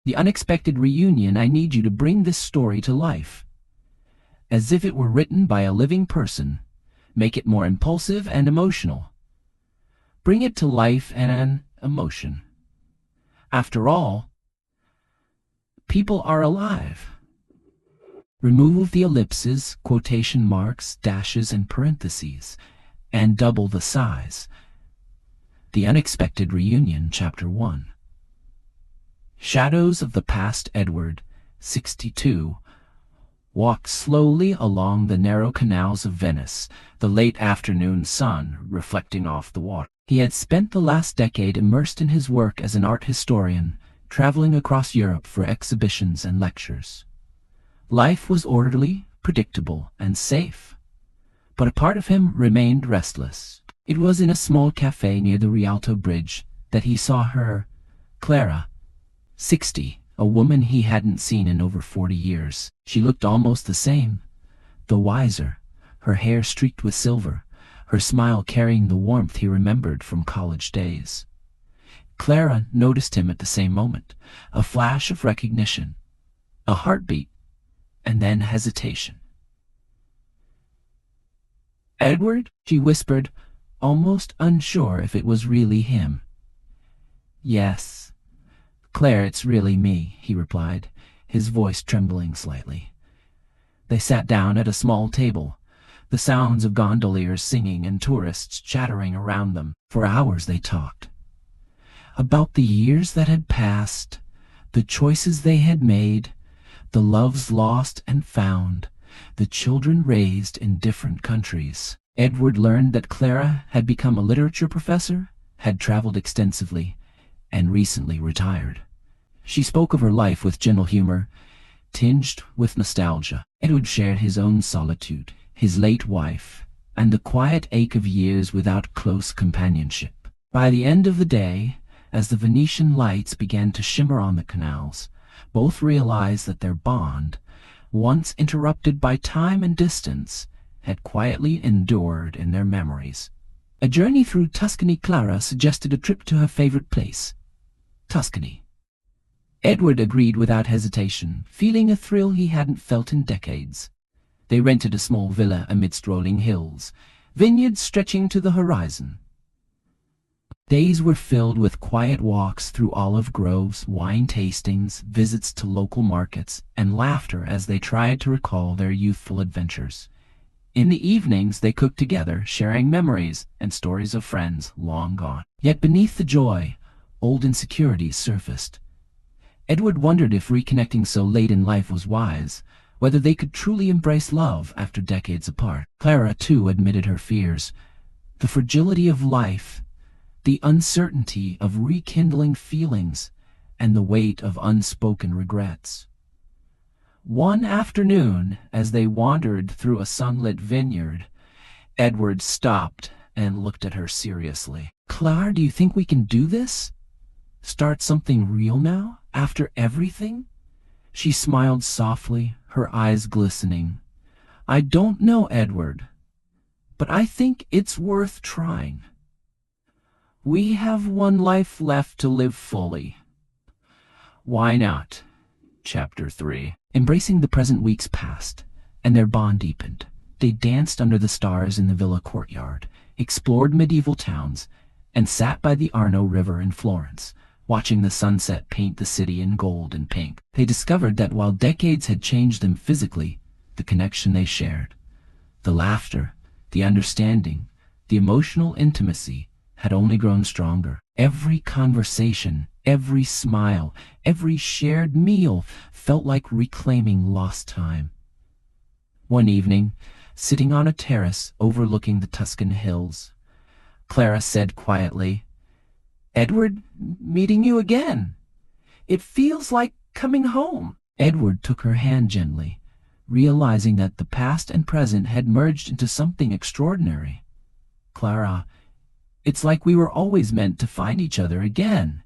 The unexpected reunion. I need you to bring this story to life. As if it were written by a living person. Make it more impulsive and emotional. Bring it to life and an emotion. After all, people are alive. Remove the ellipses, quotation marks, dashes, and parentheses, and double the size. The Unexpected Reunion, Chapter 1. Shadows of the past. Edward, 62, walked slowly along the narrow canals of Venice, the late afternoon sun reflecting off the water. He had spent the last decade immersed in his work as an art historian, traveling across Europe for exhibitions and lectures. Life was orderly, predictable, and safe. But a part of him remained restless. It was in a small café near the Rialto Bridge that he saw her, Clara, 60, a woman he hadn't seen in over 40 years. She looked almost the same, though wiser, her hair streaked with silver, her smile carrying the warmth he remembered from college days. Clara noticed him at the same moment, a flash of recognition, a heartbeat, and then hesitation. "Edward?" she whispered, almost unsure if it was really him. "Yes, Claire, it's really me," he replied, his voice trembling slightly. They sat down at a small table, the sounds of gondoliers singing and tourists chattering around them. For hours they talked. About the years that had passed, the choices they had made, the loves lost and found, the children raised in different countries. Edward learned that Clara had become a literature professor, had traveled extensively, and recently retired. She spoke of her life with gentle humor, tinged with nostalgia. Edward shared his own solitude, his late wife, and the quiet ache of years without close companionship. By the end of the day, as the Venetian lights began to shimmer on the canals, both realized that their bond, once interrupted by time and distance, had quietly endured in their memories. A journey through Tuscany. Clara suggested a trip to her favorite place, Tuscany. Edward agreed without hesitation, feeling a thrill he hadn't felt in decades. They rented a small villa amidst rolling hills, vineyards stretching to the horizon. Days were filled with quiet walks through olive groves, wine tastings, visits to local markets, and laughter as they tried to recall their youthful adventures. In the evenings they cooked together, sharing memories and stories of friends long gone. Yet beneath the joy, old insecurities surfaced. Edward wondered if reconnecting so late in life was wise, whether they could truly embrace love after decades apart. Clara, too, admitted her fears. The fragility of life, the uncertainty of rekindling feelings, and the weight of unspoken regrets. One afternoon, as they wandered through a sunlit vineyard, Edward stopped and looked at her seriously. "Clara, do you think we can do this? Start something real now, after everything?" She smiled softly, her eyes glistening. "I don't know, Edward, but I think it's worth trying. We have one life left to live fully. Why not?" Chapter 3. Embracing the present, weeks passed, and their bond deepened. They danced under the stars in the villa courtyard, explored medieval towns, and sat by the Arno River in Florence, watching the sunset paint the city in gold and pink. They discovered that while decades had changed them physically, the connection they shared, the laughter, the understanding, the emotional intimacy, had only grown stronger. Every conversation, every smile, every shared meal felt like reclaiming lost time. One evening, sitting on a terrace overlooking the Tuscan hills, Clara said quietly, "Edward, meeting you again. It feels like coming home." Edward took her hand gently, realizing that the past and present had merged into something extraordinary. "Clara, it's like we were always meant to find each other again,"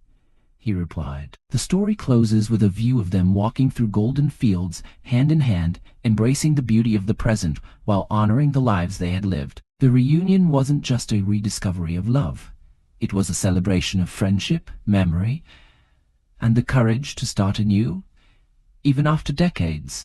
he replied. The story closes with a view of them walking through golden fields, hand in hand, embracing the beauty of the present while honoring the lives they had lived. The reunion wasn't just a rediscovery of love. It was a celebration of friendship, memory, and the courage to start anew, even after decades.